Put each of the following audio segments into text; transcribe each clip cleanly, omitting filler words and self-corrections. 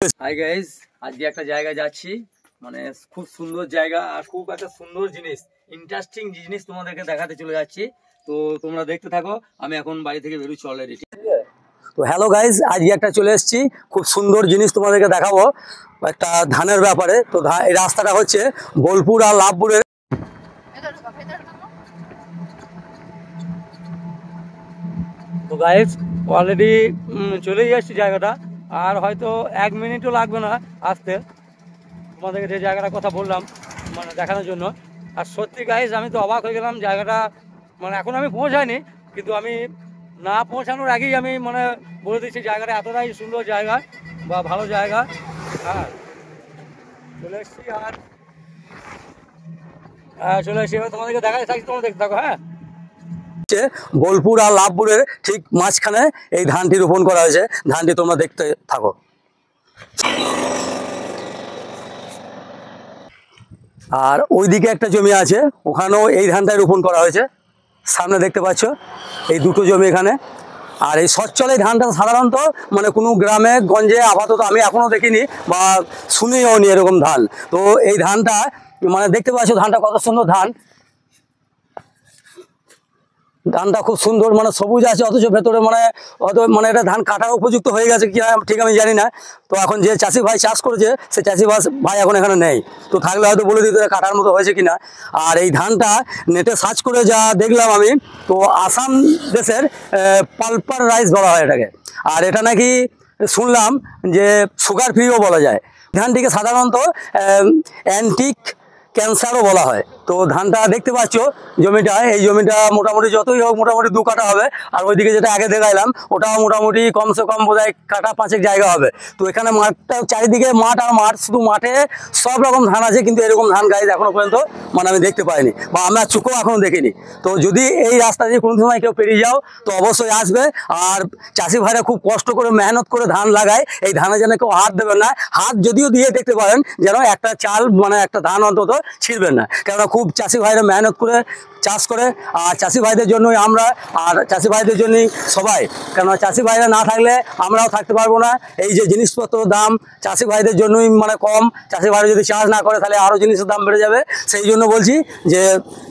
Hi guys, আজকে একটা জায়গা যাচ্ছি, মানে খুব সুন্দর জায়গা আর খুব একটা সুন্দর জিনিস, ইন্টারেস্টিং জিনিস তোমাদেরকে দেখাতে চলে যাচ্ছি। তো তোমরা দেখতে থাকো। আমি এখন বাড়ি থেকে বেরোচ্ছি অলরেডি। তো হ্যালো গাইস, আজকে একটা চলে এসেছি, খুব সুন্দর জিনিস তোমাদেরকে দেখাবো একটা ধানের ব্যাপারে। তো এই রাস্তাটা হচ্ছে বোলপুর আর লাভপুরের। তো গাইস অলরেডি চলেই যাচ্ছি জায়গাটা, আর হয়তো 1 মিনিটও লাগবে না আসতে, তোমাদেরকে যে জায়গাটার কথা বললাম মানে দেখানোর জন্য। আর সত্যি গাইস আমি তো অবাক হয়ে গেলাম, জায়গাটা মানে এখন আমি পৌঁছাইনি, কিন্তু আমি না পৌঁছানোর আগেই আমি মানে বলে দিচ্ছি জায়গাটা এতটাই সুন্দর জায়গা বা ভালো জায়গা। হ্যাঁ, চলে এসছি আর চলে এসছি, এবার তোমাদেরকে দেখাতে থাকছি, তোমরা দেখতে থাকো। হ্যাঁ, বোলপুর আর লাভপুরের ঠিক মাঝখানে এই ধানটি রোপণ করা হয়েছে। ধানটি তোমরা দেখতে থাকো। আর ওইদিকে একটা জমি আছে, ওখানেও এই ধানটাই রোপণ করা হয়েছে। সামনে দেখতে পাচ্ছ এই দুটো জমি এখানে। আর এই সচ্ছল এই ধানটা সাধারণত মানে কোনো গ্রামে গঞ্জে আপাতত আমি এখনও দেখিনি বা শুনিও নি এরকম ধান। তো এই ধানটা মানে দেখতে পাচ্ছ ধানটা কত সুন্দর ধান। ধানটা খুব সুন্দর, মানে সবুজ আছে, অথচ ভেতরে মানে এটা ধান কাটার উপযুক্ত হয়ে গেছে কি ঠিক আমি জানি না। তো এখন যে চাষি ভাই চাষ করেছে সে চাষি ভাই এখন এখানে নেই, তো থাকলে হয়তো বলে দিতে কাটার মতো হয়েছে কিনা। আর এই ধানটা নেটে সার্চ করে যা দেখলাম আমি, তো আসাম দেশের পালপার রাইস বলা হয় এটাকে। আর এটা নাকি শুনলাম যে সুগার ফ্রিও বলা যায়। ধানটিকে সাধারণত অ্যান্টিক ক্যান্সারও বলা হয়। তো ধানটা দেখতে পাচ্ছ জমিটা, এই জমিটা মোটামুটি যতই হোক মোটামুটি 2 কাঠা হবে। আর ওইদিকে যেটা আগে দেখাইলাম ওটাও মোটামুটি কমসে কম বোধহয় কাঠা 5 জায়গা হবে। তো এখানে মাঠটা চারিদিকে মাঠ আর মাঠ, শুধু মাঠে সব রকম ধান আছে, কিন্তু এরকম ধান গাইজ এখনো পর্যন্ত মানে আমি দেখতে পাইনি বা আমরা চোখেও এখনো দেখিনি। তো যদি এই রাস্তা দিয়ে কোনো সময় কেউ পেরিয়ে যাও তো অবশ্যই আসবে। আর চাষি ভাইরা খুব কষ্ট করে মেহনত করে ধান লাগায়, এই ধানে যেন কেউ হাত দেবেন না। হাত যদিও দিয়ে দেখতে পারেন, যেন একটা চাল মানে একটা ধান অন্তত ছিঁড়বেন না, কেননা খুব চাষি ভাইরা মেহনত করে চাষ করে। আর চাষি ভাইদের জন্যই আমরা, আর চাষি ভাইদের জন্যই সবাই, কেননা চাষি ভাইরা না থাকলে আমরাও থাকতে পারবো না। এই যে জিনিসপত্রের দাম চাষি ভাইদের জন্যই মানে কম, চাষি ভাইরা যদি চাষ না করে তাহলে আরও জিনিসের দাম বেড়ে যাবে। সেই জন্য বলছি যে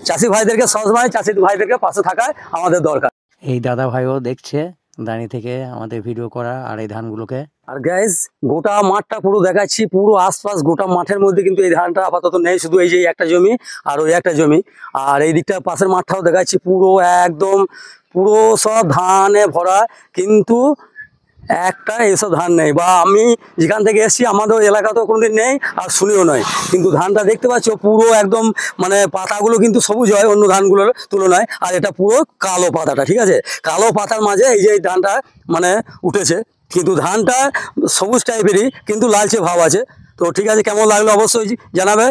চাষি ভাইদেরকে সবসময় চাষি ভাইদেরকে পাশে থাকা আমাদের দরকার। এই দাদা ভাইও দেখছে দাঁড়িয়ে থেকে আমাদের ভিডিও করা আর এই ধানগুলোকে। আর গাইজ গোটা মাঠটা পুরো দেখাচ্ছি, পুরো আশপাশ গোটা মাঠের মধ্যে কিন্তু এই ধানটা আপাতত নেই, শুধু এই যে একটা জমি আর ওই একটা জমি। আর এই দিকটা পাশের মাঠটাও দেখাচ্ছি, পুরো একদম পুরো সব ধানে ভরা, কিন্তু একটা এইসব ধান নেই, বা আমি যেখান থেকে এসেছি আমাদের এলাকাতেও কোনোদিন নেই আর শুনিও নয়। কিন্তু ধানটা দেখতে পাচ্ছ পুরো একদম মানে পাতাগুলো কিন্তু সবুজ হয় অন্য ধানগুলোর তুলনায়, আর এটা পুরো কালো পাতাটা, ঠিক আছে, কালো পাতার মাঝে এই যে ধানটা মানে উঠেছে। কিন্তু ধানটা সবুজ টাইপেরই, কিন্তু লালচে ভাব আছে। তো ঠিক আছে, কেমন লাগলো অবশ্যই জানাবে।